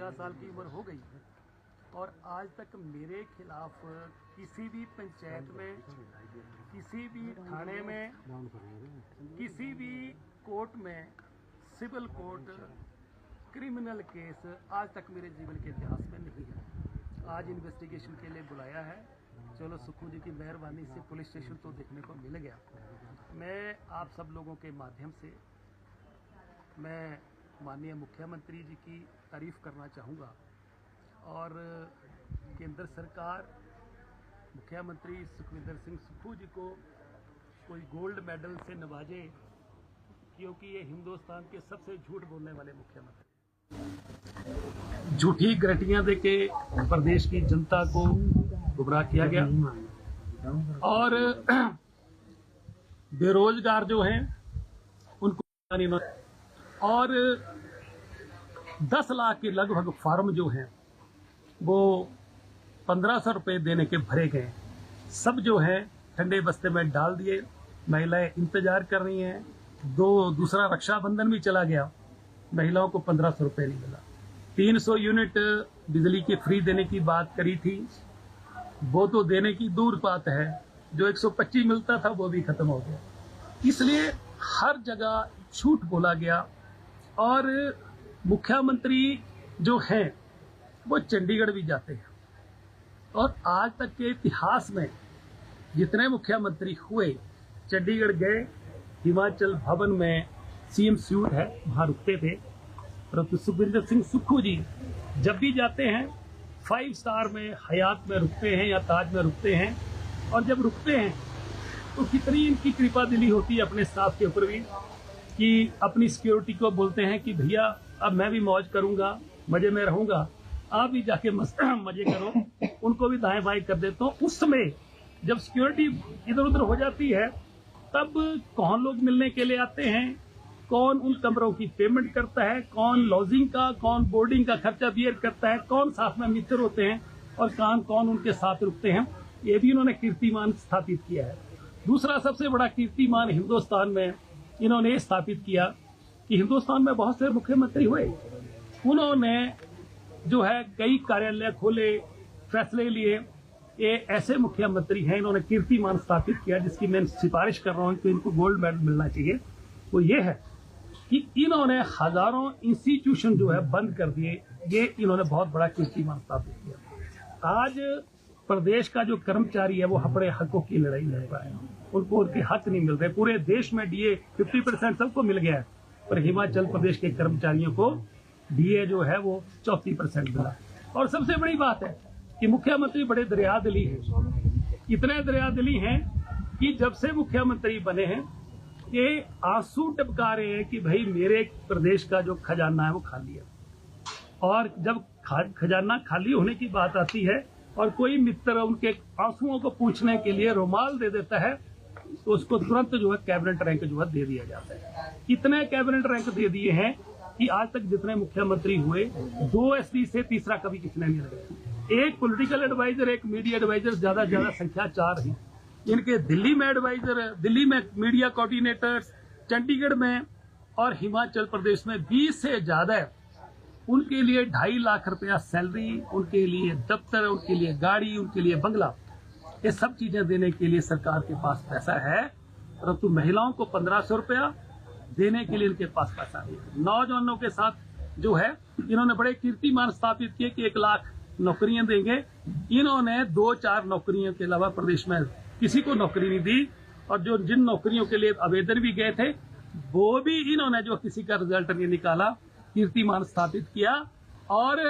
50 साल की उम्र हो गई है और आज तक मेरे खिलाफ किसी भी पंचायत में, किसी भी थाने में, किसी भी कोर्ट में, सिविल कोर्ट, क्रिमिनल केस आज तक मेरे जीवन के इतिहास में नहीं है। आज इन्वेस्टिगेशन के लिए बुलाया है। चलो सुखू जी की मेहरबानी से पुलिस स्टेशन तो देखने को मिल गया। मैं आप सब लोगों के माध्यम से मैं माननीय मुख्यमंत्री जी की तारीफ करना चाहूँगा और केंद्र सरकार मुख्यमंत्री सुखविंदर सिंह सुक्खू जी को कोई गोल्ड मेडल से नवाजे, क्योंकि ये हिंदुस्तान के सबसे झूठ बोलने वाले मुख्यमंत्री, झूठी गारंटियां देके प्रदेश की जनता को गुमराह किया गया और बेरोजगार जो हैं उनको और 10 लाख के लगभग फार्म जो हैं वो 1500 रुपये देने के भरे गए, सब जो है ठंडे बस्ते में डाल दिए। महिलाएं इंतजार कर रही हैं। दूसरा रक्षाबंधन भी चला गया, महिलाओं को 1500 रुपये नहीं मिला। 300 यूनिट बिजली की फ्री देने की बात करी थी, वो तो देने की दूर बात है, जो 125 मिलता था वो भी खत्म हो गया। इसलिए हर जगह झूठ बोला गया और मुख्यमंत्री जो हैं वो चंडीगढ़ भी जाते हैं और आज तक के इतिहास में जितने मुख्यमंत्री हुए चंडीगढ़ गए, हिमाचल भवन में सीएम स्यूट है वहां रुकते थे। परंतु सुखविंदर सिंह सुक्खू जी जब भी जाते हैं 5 स्टार में, हयात में रुकते हैं या ताज में रुकते हैं और जब रुकते हैं तो कितनी इनकी कृपा दिली होती है अपने स्टाफ के ऊपर भी कि अपनी सिक्योरिटी को बोलते हैं कि भैया अब मैं भी मौज करूंगा, मजे में रहूंगा, आप भी जाके मजे करो। उनको भी दाएं बाएं कर देता हूँ। उस समय जब सिक्योरिटी इधर उधर हो जाती है तब कौन लोग मिलने के लिए आते हैं, कौन उन कमरों की पेमेंट करता है, कौन लॉजिंग का, कौन बोर्डिंग का खर्चा बियर करता है, कौन साथ में मित्र होते हैं और कौन उनके साथ रुकते हैं, ये भी इन्होंने कीर्तिमान स्थापित किया है। दूसरा सबसे बड़ा कीर्तिमान हिंदुस्तान में इन्होंने स्थापित किया कि हिंदुस्तान में बहुत से मुख्यमंत्री हुए, उन्होंने जो है कई कार्यालय खोले, फैसले लिए। ये ऐसे मुख्यमंत्री हैं, इन्होंने कीर्तिमान स्थापित किया जिसकी मैं सिफारिश कर रहा हूं कि इनको गोल्ड मेडल मिलना चाहिए। वो ये है कि इन्होंने हजारों इंस्टीट्यूशन जो है बंद कर दिए। ये इन्होंने बहुत बड़ा कीर्तिमान स्थापित किया। आज प्रदेश का जो कर्मचारी है वो अपने हकों की लड़ाई लड़ रहा है, उनको उनके हक नहीं मिल रहे। पूरे देश में डीए 50% सबको मिल गया है, पर हिमाचल प्रदेश के कर्मचारियों को डीए जो है वो 34% मिला। और सबसे बड़ी बात है कि मुख्यमंत्री बड़े दरियादिली हैं, इतने दरियादिली हैं कि जब से मुख्यमंत्री बने हैं ये आंसू टपका रहे हैं कि भाई मेरे प्रदेश का जो खजाना है वो खाली है। और जब खजाना खाली होने की बात आती है और कोई मित्र उनके आंसुओं को पूछने के लिए रुमाल दे देता है तो उसको तुरंत जो है कैबिनेट रैंक जो है दे दिया जाता है। इतने कैबिनेट रैंक दे दिए हैं कि आज तक जितने मुख्यमंत्री हुए 2 एसडी से तीसरा कभी किसी ने नहीं लगाया। एक पॉलिटिकल एडवाइजर, एक मीडिया एडवाइजर, ज्यादा संख्या 4 है। इनके दिल्ली में एडवाइजर, दिल्ली में मीडिया कोऑर्डिनेटर्स, चंडीगढ़ में और हिमाचल प्रदेश में 20 से ज्यादा है। उनके लिए 2.5 लाख रुपया सैलरी, उनके लिए दफ्तर, उनके लिए गाड़ी, उनके लिए बंगला, ये सब चीजें देने के लिए सरकार के पास पैसा है, परंतु महिलाओं को 1500 रुपया देने के लिए इनके पास पैसा नहीं। नौजवानों के साथ जो है इन्होंने बड़े कीर्तिमान स्थापित किए कि 1 लाख नौकरियां देंगे। इन्होंने 2-4 नौकरियों के अलावा प्रदेश में किसी को नौकरी नहीं दी और जो जिन नौकरियों के लिए आवेदन भी गए थे वो भी इन्होंने जो किसी का रिजल्ट नहीं निकाला, कीर्तिमान स्थापित किया और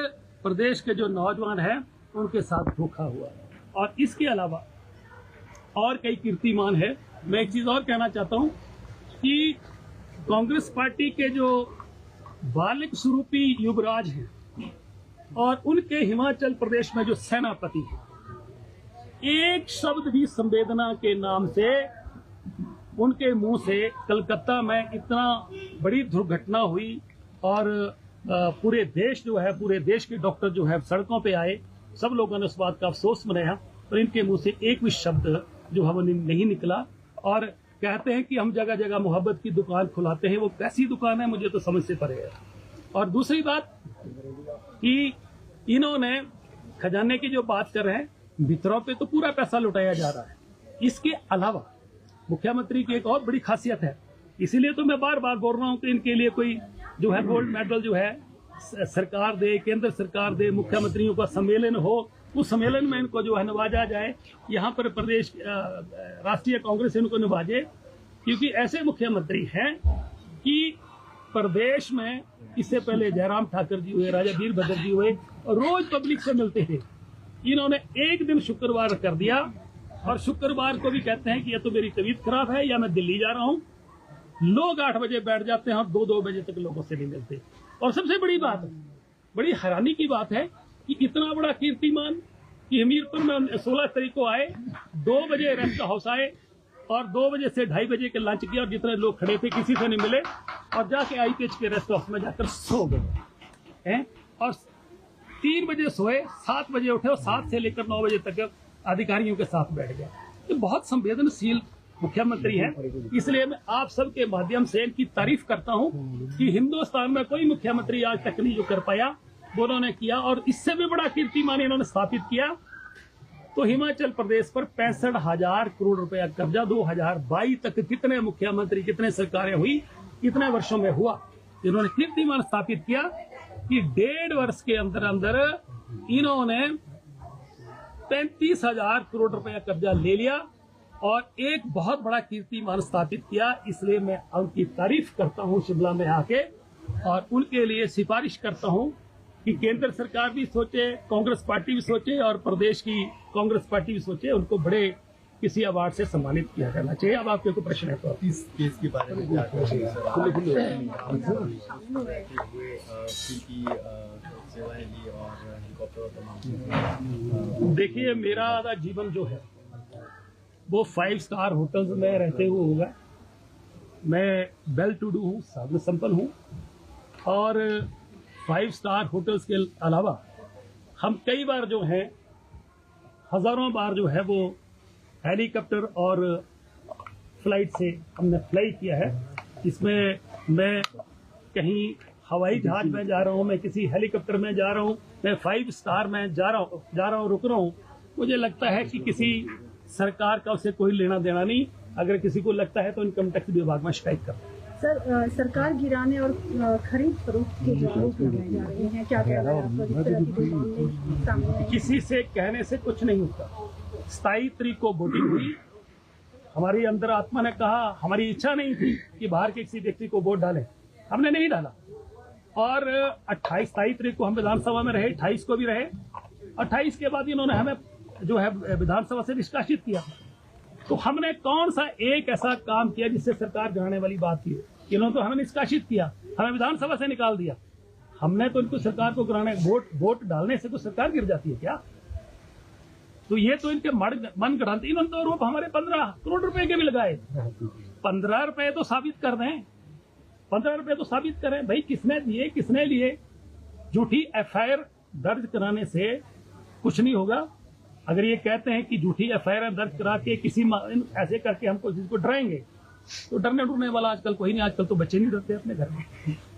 प्रदेश के जो नौजवान हैं उनके साथ धोखा हुआ। और इसके अलावा और कई कीर्तिमान है। मैं एक चीज और कहना चाहता हूं कि कांग्रेस पार्टी के जो बालिक स्वरूपी युवराज हैं और उनके हिमाचल प्रदेश में जो सेनापति हैं, एक शब्द भी संवेदना के नाम से उनके मुंह से कलकत्ता में इतना बड़ी दुर्घटना हुई और पूरे देश जो है, पूरे देश के डॉक्टर जो है सड़कों पे आए, सब लोगों ने उस बात का अफसोस मनाया, पर इनके मुंह से एक भी शब्द जो है नहीं निकला। और कहते हैं कि हम जगह जगह मोहब्बत की दुकान खुलाते हैं, वो कैसी दुकान है मुझे तो समझ से परे है। और दूसरी बात कि इन्होंने खजाने की जो बात कर रहे हैं, मित्रों पे तो पूरा पैसा लुटाया जा रहा है। इसके अलावा मुख्यमंत्री की एक और बड़ी खासियत है, इसीलिए तो मैं बार बार बोल रहा हूं कि इनके लिए कोई जो है गोल्ड मेडल जो है सरकार दे, केंद्र सरकार दे, मुख्यमंत्रियों का सम्मेलन हो, उस सम्मेलन में इनको जो है नवाजा जाए। यहाँ पर प्रदेश राष्ट्रीय कांग्रेस इनको नवाजे, क्योंकि ऐसे मुख्यमंत्री हैं कि प्रदेश में इससे पहले जयराम ठाकुर जी हुए, राजा वीरभद्र जी हुए, और रोज पब्लिक से मिलते थे। इन्होंने एक दिन शुक्रवार कर दिया, और शुक्रवार को भी कहते हैं कि ये तो मेरी तबीयत खराब है या मैं दिल्ली जा रहा हूं। लोग 8 बजे बैठ जाते हैं और 2-2 बजे तक लोगों से नहीं मिलते। और सबसे बड़ी बात, बड़ी हैरानी की बात है कि इतना बड़ा कीर्तिमान कि हमीरपुर में 16 तारीख को आए, 2 बजे रेस्ट हाउस आए और 2 बजे से 2:30 बजे के लंच किया, और जितने लोग खड़े थे किसी से नहीं मिले, और जाके IPH के रेस्ट हाउस में जाकर सो गए हैं। और 3 बजे सोए, 7 बजे उठे और 7 से लेकर 9 बजे तक अधिकारियों के साथ बैठ गए। तो बहुत संवेदनशील मुख्यमंत्री है। इसलिए मैं आप सबके माध्यम से इनकी तारीफ करता हूं कि हिंदुस्तान में कोई मुख्यमंत्री आज तक नहीं जो कर पाया वो उन्होंने किया, और इससे भी बड़ा कीर्तिमान इन्होंने स्थापित किया। तो हिमाचल प्रदेश पर 65,000 करोड़ रुपया कर्जा 2022 तक कितने मुख्यमंत्री, कितने सरकारें हुई, कितने वर्षों में हुआ, इन्होंने कीर्तिमान स्थापित किया कि 1.5 वर्ष के अंदर अंदर इन्होंने 35,000 करोड़ रुपया कर्जा ले लिया और एक बहुत बड़ा कीर्तिमान स्थापित किया। इसलिए मैं उनकी तारीफ करता हूं शिमला में आके, और उनके लिए सिफारिश करता हूं कि केंद्र सरकार भी सोचे, कांग्रेस पार्टी भी सोचे, और प्रदेश की कांग्रेस पार्टी भी सोचे, उनको बड़े किसी अवार्ड से सम्मानित किया जाना चाहिए। अब आपके कोई प्रश्न है तो इस केस के बारे में क्या कहेंगे सर? सेवाएं ली और हेलीकॉप्टर तमाम। देखिए, मेरा आधा जीवन जो है वो 5 स्टार होटल्स में रहते हुए होगा। मैं वेल टू डू हूँ, साधन संपन्न हूँ, और 5 स्टार होटल्स के अलावा हम कई बार जो है, हजारों बार जो है वो हेलीकॉप्टर और फ्लाइट से हमने फ्लाई किया है। इसमें मैं कहीं हवाई जहाज में जा रहा हूँ, मैं किसी हेलीकॉप्टर में जा रहा हूँ, मैं 5 स्टार में जा रहा हूँ, रुक रहा हूँ, मुझे लगता है कि किसी सरकार का उससे कोई लेना देना नहीं। अगर किसी को लगता है तो इनकम टैक्स विभाग में शिकायत कर। सर, सरकार गिराने और खरीद फरोख्त के जो आरोप लगाए जा रहे हैं, क्या कहना है आपका? जिस तरह की डिमांड सामने आई, किसी से कहने से कुछ नहीं होता। 27 तारीख को वोटिंग हुई, हमारी अंदर आत्मा ने कहा, हमारी इच्छा नहीं थी कि बाहर के किसी व्यक्ति को वोट डालें, हमने नहीं डाला। और 27 तारीख को हम विधानसभा में रहे, 28 को भी रहे। 28 के बाद इन्होंने हमें जो है विधानसभा से निष्कासित किया। तो हमने कौन सा एक ऐसा काम किया जिससे सरकार गिराने वाली बात की? इन्होंने तो हमें निष्कासित किया, हमें विधानसभा से निकाल दिया। हमने तो इनको सरकार को गिराने, वोट डालने से तो सरकार गिर जाती है क्या? तो ये तो इनके मन गढ़ंत। इन्होंने तो आरोप हमारे 15 करोड़ रुपए के भी लगाए। 15 रुपए तो साबित कर दें, 15 रुपए तो साबित करें भाई, किसने दिए, किसने लिए। झूठी FIR दर्ज कराने से कुछ नहीं होगा। अगर ये कहते हैं कि झूठी FIR दर्ज करा के किसी ऐसे करके हमको जिसको डराएंगे, तो डरने डरने वाला आजकल कोई नहीं। आजकल तो बच्चे नहीं डरते अपने घर में।